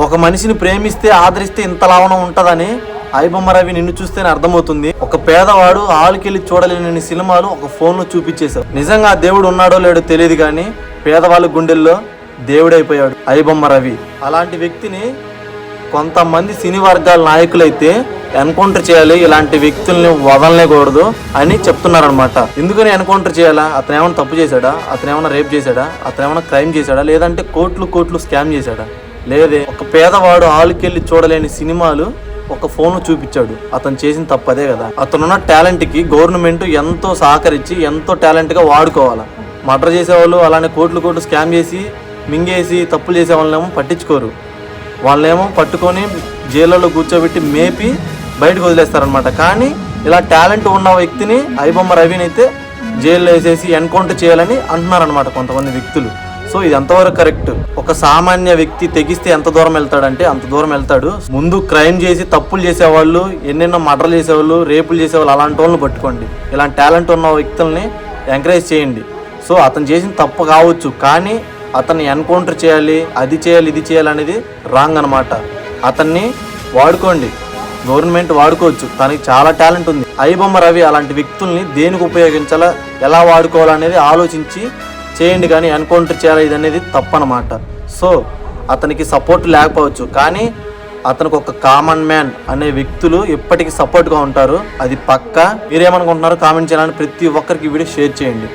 ఒక మనిషిని ప్రేమిస్తే ఆదరిస్తే ఇంత లావణం ఉంటదని ఐబొమ్మ రవి నిన్ను చూస్తేనే అర్థమవుతుంది. ఒక పేదవాడు ఆలుకెళ్ళి చూడలేని సినిమాలు ఒక ఫోన్లో చూపించేశావు. నిజంగా దేవుడు ఉన్నాడో లేడో తెలియదు కానీ పేదవాళ్ళ గుండెల్లో దేవుడైపోయాడు ఐబొమ్మ రవి. అలాంటి వ్యక్తిని కొంతమంది సినీ వర్గాల నాయకులైతే ఎన్కౌంటర్ చేయాలి, ఇలాంటి వ్యక్తుల్ని వదలనేకూడదు అని చెప్తున్నారనమాట. ఎందుకని ఎన్కౌంటర్ చేయాలా? అతను ఏమైనా తప్పు చేశాడా? అతను ఏమైనా రేప్ చేశాడా? అతను ఏమైనా క్రైమ్ చేశాడా? లేదంటే కోట్లు స్కామ్ చేశాడా? లేదే. ఒక పేదవాడు ఆలుకెళ్ళి చూడలేని సినిమాలు ఒక ఫోన్ చూపించాడు. అతను చేసిన తప్పదే కదా. అతనున్న టాలెంట్కి గవర్నమెంట్ ఎంతో సహకరించి ఎంతో టాలెంట్గా వాడుకోవాలి. మర్డర్ చేసేవాళ్ళు అలానే కోట్లు స్కామ్ చేసి మింగేసి తప్పులు చేసే వాళ్ళేమో పట్టించుకోరు. వాళ్ళేమో పట్టుకొని జైళ్ళలో కూర్చోబెట్టి మేపి బయటకు వదిలేస్తారనమాట. కానీ ఇలా టాలెంట్ ఉన్న వ్యక్తిని ఐబొమ్మ రవిని అయితే జైల్లో వేసేసి ఎన్కౌంటర్ చేయాలని అంటున్నారనమాట కొంతమంది వ్యక్తులు. సో ఇది ఎంతవరకు కరెక్ట్? ఒక సామాన్య వ్యక్తి తెగిస్తే ఎంత దూరం వెళ్తాడంటే అంత దూరం వెళ్తాడు. ముందు క్రైమ్ చేసి తప్పులు చేసేవాళ్ళు, ఎన్నెన్నో మర్డర్లు చేసేవాళ్ళు, రేపులు చేసేవాళ్ళు అలాంటి వాళ్ళని పట్టుకోండి. ఇలాంటి టాలెంట్ ఉన్న వ్యక్తుల్ని ఎంకరేజ్ చేయండి. సో అతను చేసిన తప్పు కావచ్చు, కానీ అతన్ని ఎన్కౌంటర్ చేయాలి, అది చేయాలి, ఇది చేయాలి అనేది రాంగ్ అనమాట. అతన్ని వాడుకోండి, గవర్నమెంట్ వాడుకోవచ్చు, తనకి చాలా టాలెంట్ ఉంది. ఐబొమ్మ రవి అలాంటి వ్యక్తుల్ని దేనికి ఉపయోగించాలా, ఎలా వాడుకోవాలనేది ఆలోచించి చేయండి, కానీ ఎన్కౌంటర్ చేయాలి ఇది అనేది తప్పనమాట. సో అతనికి సపోర్ట్ లేకపోవచ్చు, కానీ అతనికి ఒక కామన్ మ్యాన్ అనే వ్యక్తులు ఎప్పటికీ సపోర్ట్గా ఉంటారు, అది పక్కా. మీరేమనుకుంటున్నారో కామెంట్ చేయాలని ప్రతి ఒక్కరికి వీడియో షేర్ చేయండి.